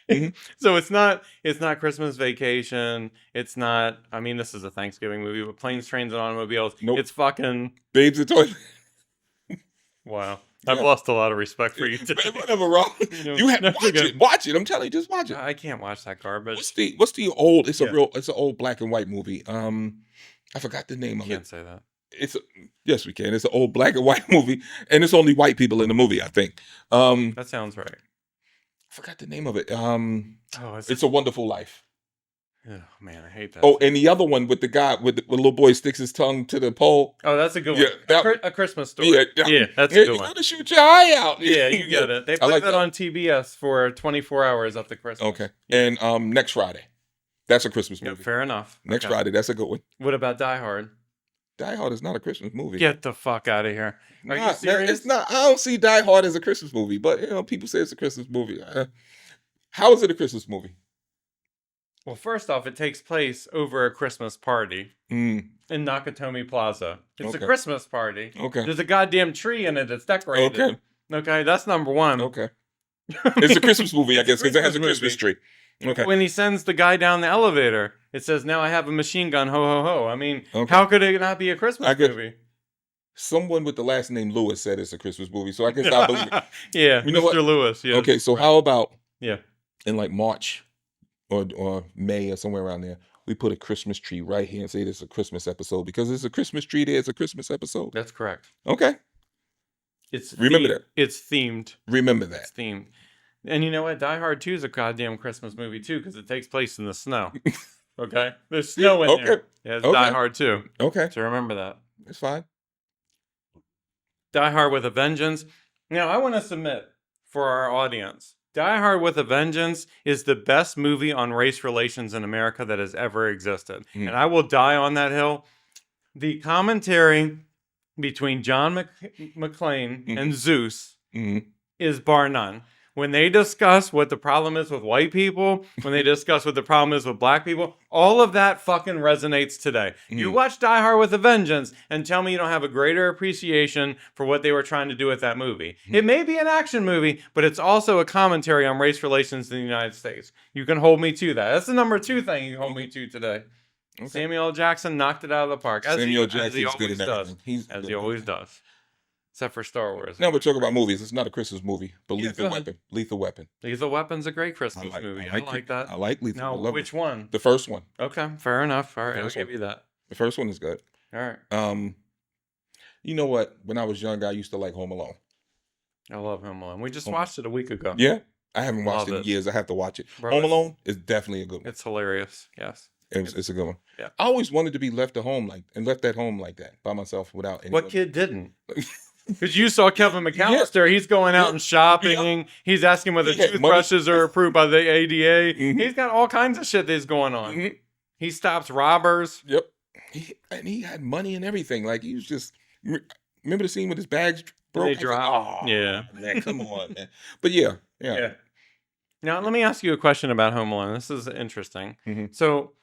Mhm. So it's not Christmas Vacation. It's not. I mean, this is a Thanksgiving movie, but Planes, Trains, and Automobiles. Nope. It's fucking Babes in Toyland. wow. Yeah. I've lost a lot of respect for you today. Whatever, Rob. know, You have to that's watch okay. it. Watch it. I'm telling you, just watch it. I can't watch that garbage. What's the old? It's Yeah. it's an old black and white movie. I forgot the name of Can't it. say that. Yes, we can. It's an old black and white movie, and it's only white people in the movie, I think. I That sounds right. forgot the name of it. Oh, It's a Wonderful Life. oh man, I hate that. Oh, and the other one with the guy with the little boy sticks his tongue to the pole. Oh, that's a good Yeah, one. A Christmas story. Yeah, Yeah, that's a Here, good you're one. gonna shoot your eye out. Yeah, you get it. They I play like that that. on TBS for 24 hours up to Christmas. Okay, and next Friday, that's a Christmas Yeah, movie. fair enough. Next Okay. Friday, that's a good one. What about Die Hard? Die Hard is not a Christmas movie. Get the fuck out of here. Are you serious? It's not. I don't see Die Hard as a Christmas movie, but people say it's a Christmas movie. How is it a Christmas movie? Well, first off, it takes place over a Christmas party in Nakatomi Plaza. It's Okay. a Christmas party. Okay. There's a goddamn tree in it that's decorated. Okay. Okay, that's number one. Okay. It's a Christmas movie, I guess, because it has a Christmas Christmas tree. Okay. When he sends the guy down the elevator, it says, "Now I have a machine gun, ho ho ho." I mean, Okay. how could it not be a Christmas I guess- movie? Someone with the last name Lewis said it's a Christmas movie, so I guess I believe it. Yeah, You know Mr. what? Lewis. Yeah. Okay, so how about Yeah. in like March or May or somewhere around there, we put a Christmas tree right here and say this is a Christmas episode because it's a Christmas tree there, it's a Christmas episode. That's correct. Okay. It's Remember that. It's themed. Remember It's that. themed. And you know what? Die Hard 2 is a goddamn Christmas movie too because it takes place in the snow. Okay? There's snow in there. Okay. Yeah, it's Okay. Die Hard 2. Okay. So remember that. It's fine. Die Hard with a Vengeance. Now, I want to submit for our audience. Die Hard with a Vengeance is the best movie on race relations in America that has ever existed. Mm. And I will die on that hill. The commentary between John McClane and Zeus Mhm. is bar none. When they discuss what the problem is with white people, when they discuss what the problem is with black people, all of that fucking resonates today. You watch Die Hard with a Vengeance and tell me you don't have a greater appreciation for what they were trying to do with that movie. It may be an action movie, but it's also a commentary on race relations in the United States. You can hold me to that. That's the number 2 thing you can hold me to today. Okay. Samuel L. Jackson knocked it out of the park. Samuel as he Jackson's good always in does. everything. He's As good he in always everything. does. Except for Star Wars. Now we're talking about movies. It's not a Christmas movie, but Yeah, Lethal go ahead. Weapon. Lethal Weapon. Lethal Weapon's a great Christmas movie. I like it. that. I like Lethal. I Now, love which it. one? The first one. Okay, fair enough. All right, I'll First give one. you that. The first one is good. All right. You know what? When I was young, I used to like Home Alone. I love Home Alone. We just watched it a week ago. Yeah, I haven't watched Love it in it. years. I have to watch it. Bro, Home it's- Alone is definitely a good one. It's hilarious. Yes. It's a good one. Yeah. I always wanted to be left at home left at home like that by myself without anyone. What kid didn't? Because you saw Kevin Yeah. McAllister, he's going out Yeah. and shopping. He's asking whether He had money. toothbrushes are approved by the ADA. Mhm. He's got all kinds of shit that's going on. Mhm. He stops robbers. Yep. He had money and everything. Like he was just. Remember the scene with his bags broke? They I was like, drop. "Oh, Yeah. man, come on, man." But yeah. Now, let me ask you a question about Home Alone. This is interesting. Mhm. So,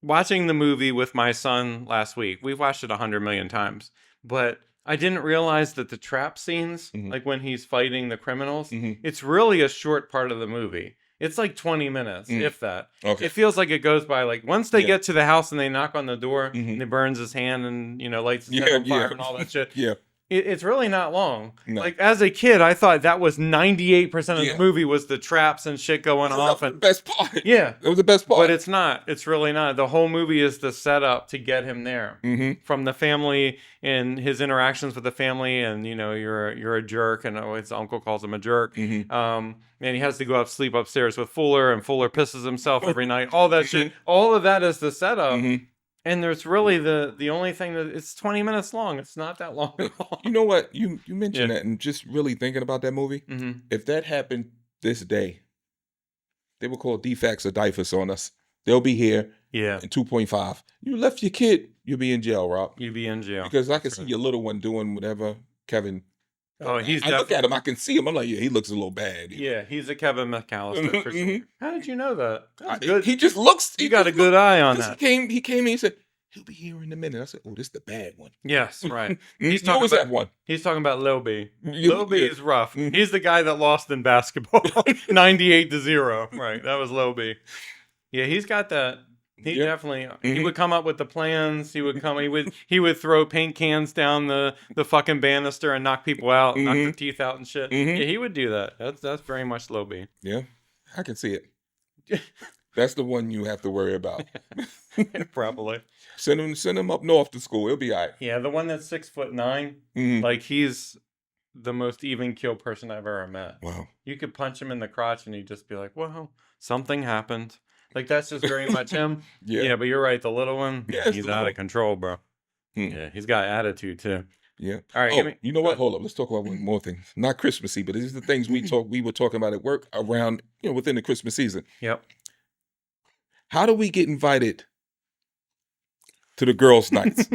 watching the movie with my son last week, we've watched it 100 million times, but I didn't realize that the trap scenes, Mhm. like when he's fighting the criminals, Mhm. it's really a short part of the movie. It's like 20 minutes, Mm. if that. Okay. It feels like it goes by like once they Yeah. get to the house and they knock on the door Mhm. and it burns his hand and lights his head Yeah, on fire yeah. and all that shit. Yeah. It's really not long. No. Like as a kid, I thought that was 98% of Yeah. the movie was the traps and shit going That off. was the And best part. yeah, That was the best part. but it's not. It's really not. The whole movie is the setup to get him there. Mm-hmm. From the family and his interactions with the family, and you're a jerk, and his uncle calls him a jerk. Mm-hmm. And he has to go sleep upstairs with Fuller, and Fuller pisses himself every night. All that shit. All of that is the setup. Mm-hmm. And there's really the only thing that it's 20 minutes long. It's not that long at all. You know what? You mentioned Yeah. that, and just really thinking about that movie. Mm-hmm. If that happened this day, they would call DFAX or DIFUS on us. They'll be here Yeah, in 2.5. You left your kid, you'll be in jail, Rob. you'd be in jail. Because I can That's see right. your little one doing whatever Kevin. Oh, he's I look definitely. at him, I can see him. I'm like, yeah, he looks a little bad. Yeah, he's a Kevin McAllister for sure. Mhm. How did you know that? That's good. He just looks. You got a good eye on that. He came and he said, he'll be here in a minute. I said, oh, this is the bad one. Yes, right. He's talking always about- have one. He's talking about Lil B. You- Lil B yeah. is rough. Mhm. He's the guy that lost in basketball, 98-0. Right, that was Lil B. Yeah, he's got that. He Yeah. definitely. He Mhm. would come up with the plans. He would come. He would throw paint cans down the fucking banister and knock people out, knock their Mhm. teeth out and shit. Mhm. Yeah, he would do that. That's very much Lil B. Yeah, I can see it. That's the one you have to worry about. Probably. Send him up north to school. He'll be all right. Yeah, the one that's 6'9", Mhm. like he's the most even keel person I've ever met. Wow. You could punch him in the crotch and he'd just be like, "Well, something happened." Like that's just very much him. Yeah. Yeah, but you're right. The little one, Yeah, it's he's the out little- of control, bro. Hmm. Yeah, he's got attitude too. Yeah. All right, Oh, give me. you know what? Hold up. Let's talk about one more thing. Not Christmassy, but these are the things we were talking about at work around, within the Christmas season. Yep. How do we get invited to the girls' nights?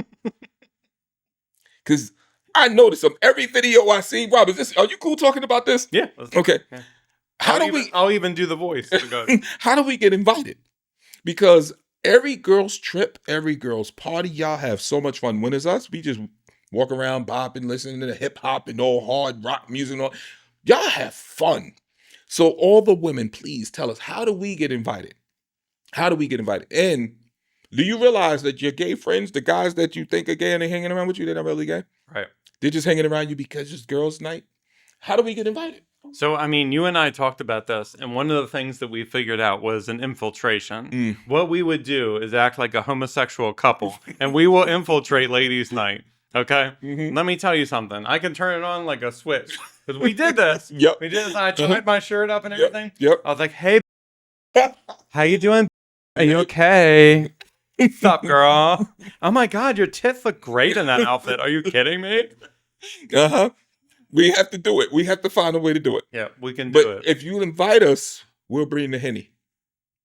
Because I notice them every video I see. Rob, are you cool talking about this? Yeah. Okay. Yeah. How do we I'll even do the voice. So go ahead. how do we get invited? Because every girl's trip, every girl's party, y'all have so much fun. When it's us, we just walk around bopping, listening to the hip hop and all hard rock music and all. Y'all have fun. So all the women, please tell us, how do we get invited? How do we get invited? And do you realize that your gay friends, the guys that you think are gay and they're hanging around with you, they're not really gay? Right. They're just hanging around you because it's girls' night. How do we get invited? So, I mean, you and I talked about this, and one of the things that we figured out was an infiltration. Mm. What we would do is act like a homosexual couple, and we will infiltrate ladies' night. Okay? Mhm. Let me tell you something. I can turn it on like a switch. Because we did this. Yep. We did this. I tied my shirt up and Yep. everything. Yep. I was like, hey, how you doing? Are you okay? What's up, girl? Oh my God, your tits look great in that outfit. Are you kidding me? Uh-huh. We have to do it. We have to find a way to do it. Yeah, we can do But it. if you invite us, we'll bring the Henny.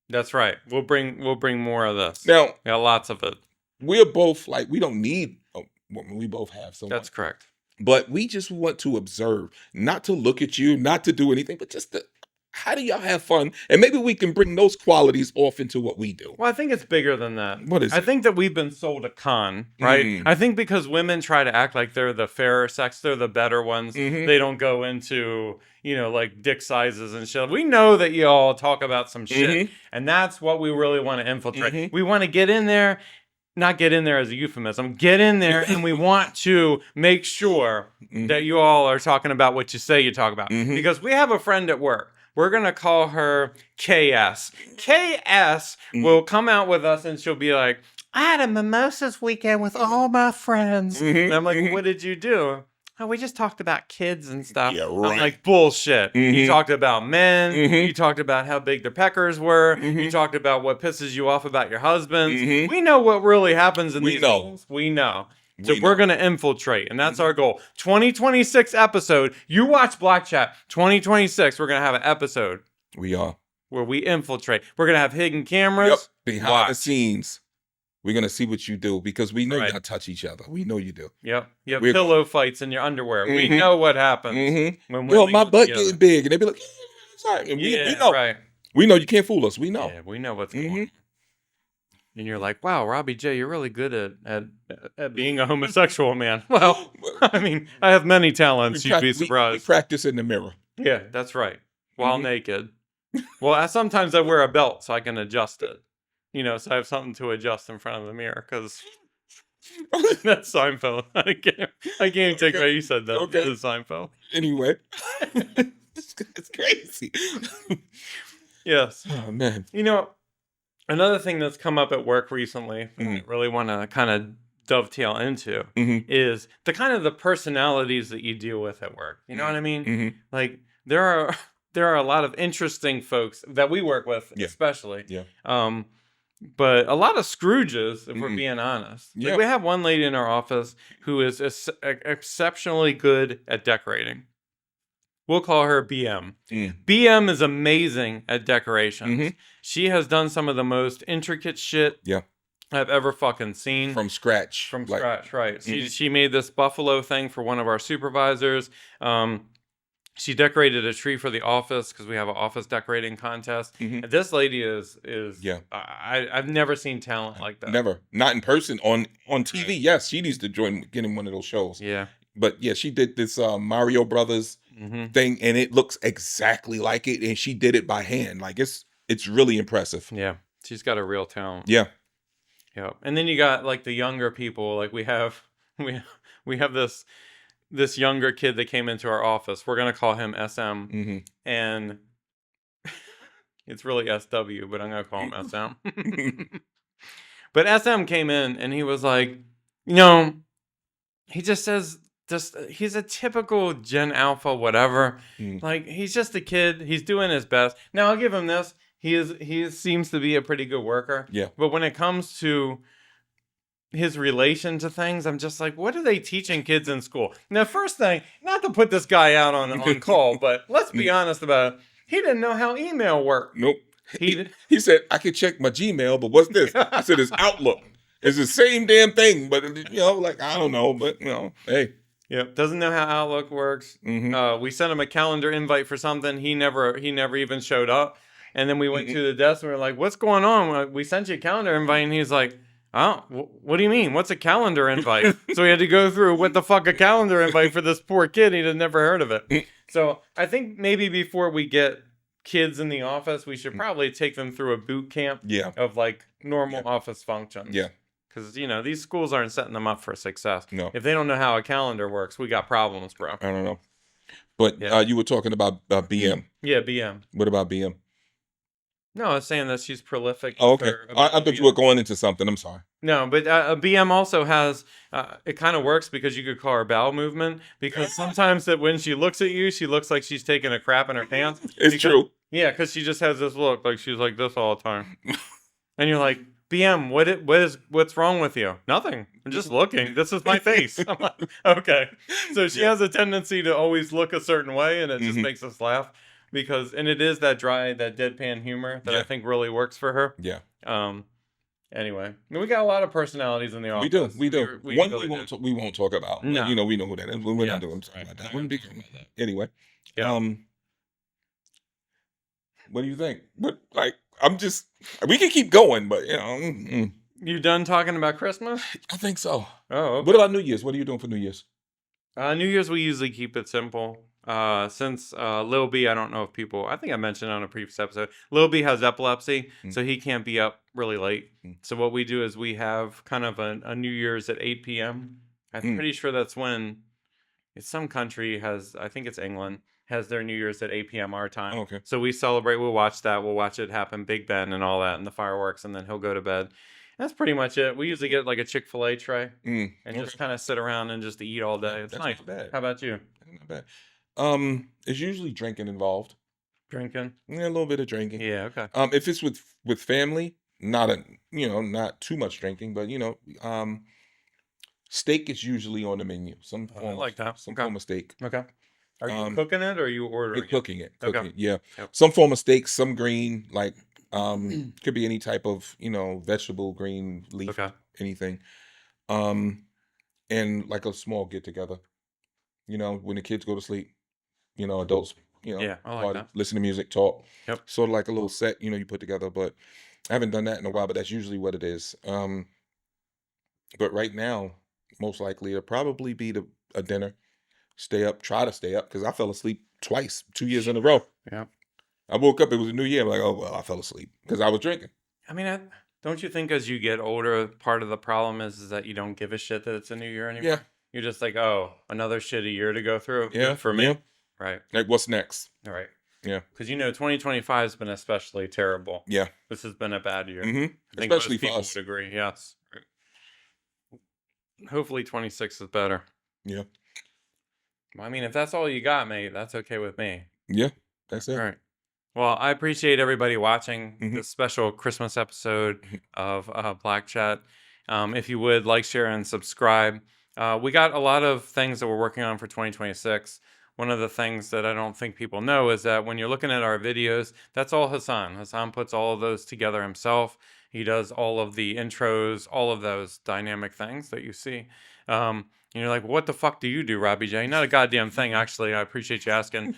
That's right. We'll bring more of this. Now, We got lots of it. we're both like, we don't need a woman. We both have someone. That's correct. But we just want to observe, not to look at you, not to do anything, but just to, how do y'all have fun? And maybe we can bring those qualities off into what we do. Well, I think it's bigger than that. What is I it? think that we've been sold a con, right? Mm. I think because women try to act like they're the fairer sex, they're the better ones. Mhm. They don't go into, like dick sizes and shit. We know that y'all talk about some shit, Mhm. and that's what we really want to infiltrate. Mhm. We want to get in there, not get in there as a euphemism, get in there, and we want to make sure Mhm. that you all are talking about what you say you talk about. Mhm. Because we have a friend at work. We're going to call her KS. KS Mm. will come out with us and she'll be like, I had a mimosas weekend with all my friends. Mhm. And I'm like, Mhm. what did you do? oh, we just talked about kids and stuff. Yeah, I'm right. like, bullshit. You Mhm. talked about men. Mhm. You talked about how big their peckers were. You Mhm. talked about what pisses you off about your husbands. Mhm. We know what really happens in We these know. schools. We know. So We we're know. going to infiltrate, and that's our goal. 2026 episode. You watch Black Chat. 2026, we're going to have an episode We are. where we infiltrate. We're going to have hidden Yep. cameras. Behind the Watch. scenes. We're going to see what you do because we know Right. y'all touch each other. We know you do. Yep. You have We're pillow fights in your underwear. We Mhm. know what happens Mm-hmm. when Yo, women my get butt together. getting big. And they be like, yeah, sorry. And we know. Right. We know you can't fool us. We know. Yeah, we know what's going Mhm. on. And you're like, wow, Robbie J, you're really good at being a homosexual man. Well, I mean, I have many talents. You'd be We surprised. practice in the mirror. Yeah, that's right. While Mhm. naked. Well, sometimes I wear a belt so I can adjust it. You know, so I have something to adjust in front of the mirror because that's Seinfeld. I can't even take Okay. what you said that. Okay. It's Seinfeld. Anyway. It's crazy. Yes. Oh, man. You know, another thing that's come up at work recently that I Mhm. really want to kind of dovetail into Mhm. is the kind of the personalities that you deal with at work. You know what I mean? Mhm. Like there are a lot of interesting folks that we work with, Yeah. especially. Yeah. But a lot of Scrooges, if we're Mhm. being honest. Like Yeah. we have one lady in our office who is exceptionally good at decorating. We'll call her BM. Mm. BM is amazing at decorations. Mhm. She has done some of the most intricate shit Yeah. I've ever fucking seen. From scratch. From Like, scratch, right. Mhm. She made this buffalo thing for one of our supervisors. She decorated a tree for the office because we have an office decorating contest. Mhm. And this lady is Yeah. I've never seen talent like that. Never. Not in person. On TV. Yes, she needs to join getting one of those shows. Yeah. But yeah, she did this Mario Brothers hmm thing, and it looks exactly like it, and she did it by hand. Like it's really impressive. Yeah. She's got a real talent. Yeah. Yeah. And then you got like the younger people. Like we have this younger kid that came into our office. We're gonna call him SM. Hmm. And it's really SW, but I'm gonna call him SM. But SM came in and he was like, you know, he just says he's a typical Gen Alpha, whatever. Mm. Like he's just a kid. He's doing his best. Now I'll give him this. He seems to be a pretty good worker. Yeah. But when it comes to his relation to things, I'm just like, what are they teaching kids in school? Now, first thing, not to put this guy out on call, but let's be honest about it. He didn't know how email worked. Nope. He He said I could check my Gmail, but what's this? I said it's Outlook. It's the same damn thing, but like I don't know, but hey. Yep, doesn't know how Outlook works. Mhm. We sent him a calendar invite for something. He never even showed up. And then we went to the desk and we were like, "What's going on? We sent you a calendar invite." And he's like, "Oh, what do you mean? What's a calendar invite?" So we had to go through what the fuck a calendar invite for this poor kid. He'd never heard of it. So I think maybe before we get kids in the office, we should probably take them through a boot camp Yeah. of like normal office functions. Yeah. Because, these schools aren't setting them up for success. No. If they don't know how a calendar works, we got problems, bro. I don't know. But Yeah. you were talking about BM. Yeah, BM. What about BM? No, I was saying that she's prolific. Oh, okay. for I thought you were going into something. I'm sorry. No, but BM also has, it kind of works because you could call her bowel movement. Because sometimes that when she looks at you, she looks like she's taking a crap in her pants. It's true. Yeah, because she just has this look like she's like this all the time. And you're like, BM, what's wrong with you? Nothing. I'm just looking. This is my face. I'm like, okay. So she has a tendency to always look a certain way, and it just makes us laugh and it is that deadpan humor that I think really works for her. Yeah. Anyway, I mean, we got a lot of personalities in the office. We do. We One really we won't talk about. No. We know who that is. We're Yeah. not doing something like that. Wouldn't be anyway. Yeah. What do you think? We can keep going, but You done talking about Christmas? I think so. Oh, okay. What about New Year's? What are you doing for New Year's? New Year's we usually keep it simple. Since Lil B, I don't know if I think I mentioned on a previous episode, Lil B has epilepsy, so he can't be up really late. So what we do is we have kind of a New Year's at 8 p.m. I'm pretty sure that's when some country has, I think it's England, has their New Year's at 8 p.m. our time. Oh, okay. So we celebrate, we'll watch that, we'll watch it happen, Big Ben and all that, and the fireworks, and then he'll go to bed. That's pretty much it. We usually get like a Chick-fil-A tray and Okay. just kind of sit around and just eat all day. It's That's nice. not bad. How about you? That's not bad. It's usually drinking involved. Drinking? Yeah, a little bit of drinking. Yeah, okay. If it's with family, not too much drinking, but steak is usually on the menu. Some I form like that. some Okay. form of steak. Okay. Are you Um, cooking it or are you ordering it? Cooking it, Okay. cooking it. Yeah, Yep. some form of steak, some green, like could be any type of vegetable, green, leaf, Okay. anything. Um, and like a small get together. When the kids go to sleep, adults, Yeah, I like party, that. listen to music, talk. Yep. Sort of like a little set, you put together. But I haven't done that in a while. But that's usually what it is. But right now, most likely it'll probably be a dinner. Try to stay up because I fell asleep twice, 2 years in a row. Yeah. I woke up, it was a new year. I'm like, oh, well, I fell asleep because I was drinking. I mean, don't you think as you get older, part of the problem is that you don't give a shit that it's a new year anymore? Yeah. You're just like, oh, another shitty year to go through. Yeah. Good for me. Yeah. Right. Like, what's next? All right. Yeah. Because 2025 has been especially terrible. Yeah. This has been a bad year. Mm-hmm. I think Especially most for people us. would agree. Yes. Hopefully 26 is better. Yeah. I mean, if that's all you got, mate, that's okay with me. Yeah. That's it. All right. Well, I appreciate everybody watching Mhm. this special Christmas episode of Black Chat. If you would like, share, and subscribe. We got a lot of things that we're working on for 2026. One of the things that I don't think people know is that when you're looking at our videos, that's all Hassan. Hassan puts all of those together himself. He does all of the intros, all of those dynamic things that you see. And you're like, what the fuck do you do, Robbie J? Not a goddamn thing, actually. I appreciate you asking.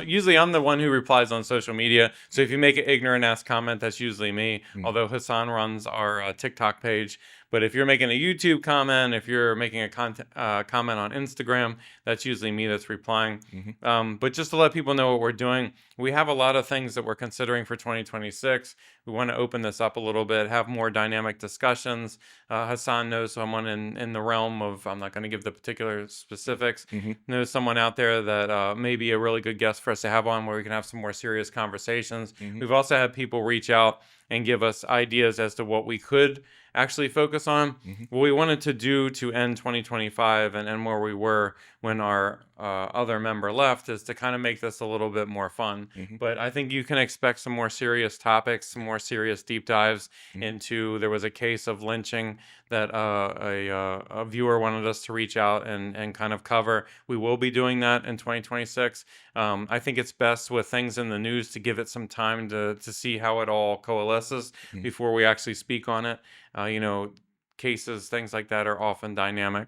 Usually I'm the one who replies on social media. So if you make an ignorant ass comment, that's usually me. Although Hassan runs our TikTok page. But if you're making a YouTube comment, if you're making a comment on Instagram, that's usually me that's replying. But just to let people know what we're doing, we have a lot of things that we're considering for 2026. We want to open this up a little bit, have more dynamic discussions. Hassan knows someone in the realm of, I'm not going to give the particular specifics, knows someone out there that may be a really good guest for us to have on where we can have some more serious conversations. We've also had people reach out and give us ideas as to what we could actually focus on. What we wanted to do to end 2025 and where we were when our other member left is to kind of make this a little bit more fun. But I think you can expect some more serious topics, some more serious deep dives into, there was a case of lynching that a viewer wanted us to reach out and kind of cover. We will be doing that in 2026. I think it's best with things in the news to give it some time to see how it all coalesces before we actually speak on it. Cases, things like that are often dynamic.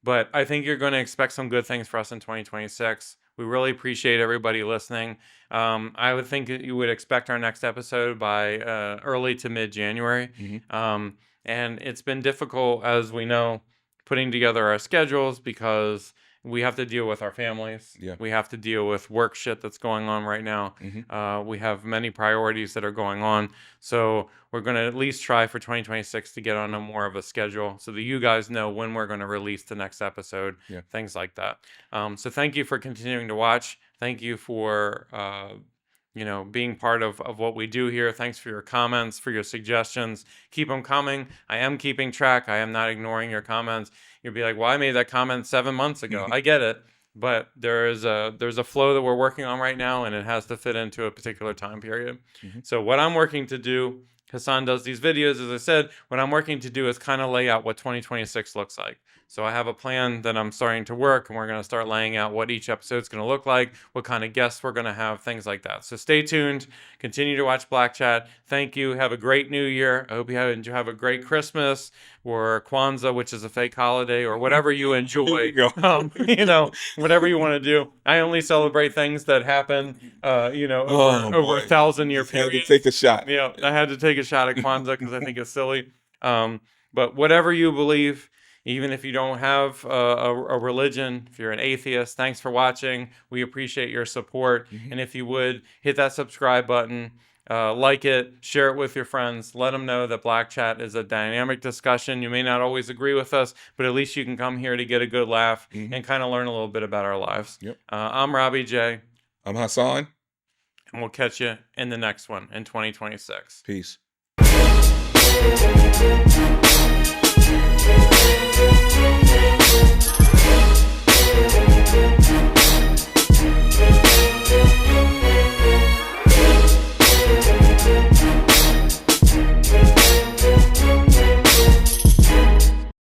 But I think you're going to expect some good things for us in 2026. We really appreciate everybody listening. I would think that you would expect our next episode by early to mid-January. And it's been difficult, as we know, putting together our schedules because we have to deal with our families. Yeah. We have to deal with work shit that's going on right now. We have many priorities that are going on. So we're going to at least try for 2026 to get on a more of a schedule so that you guys know when we're going to release the next episode, things like that. So thank you for continuing to watch. Thank you for being part of what we do here. Thanks for your comments, for your suggestions. Keep them coming. I am keeping track. I am not ignoring your comments. You'll be like, well, I made that comment 7 months ago. I get it. But there's a flow that we're working on right now, and it has to fit into a particular time period. So what I'm working to do, Hassan does these videos, as I said, what I'm working to do is kind of lay out what 2026 looks like. So I have a plan that I'm starting to work, and we're going to start laying out what each episode's going to look like, what kind of guests we're going to have, things like that. So stay tuned. Continue to watch Black Chat. Thank you. Have a great New Year. I hope you have a great Christmas or Kwanzaa, which is a fake holiday, or whatever you enjoy. Whatever you want to do. I only celebrate things that happen, over a 1,000-year period. Had to take a shot. Yeah, I had to take a shot at Kwanzaa because I think it's silly. But whatever you believe, even if you don't have a religion, if you're an atheist, thanks for watching. We appreciate your support. And if you would, hit that subscribe button, like it, share it with your friends. Let them know that Black Chat is a dynamic discussion. You may not always agree with us, but at least you can come here to get a good laugh and kind of learn a little bit about our lives. I'm Robbie J. I'm Hassan. And we'll catch you in the next one in 2026. Peace.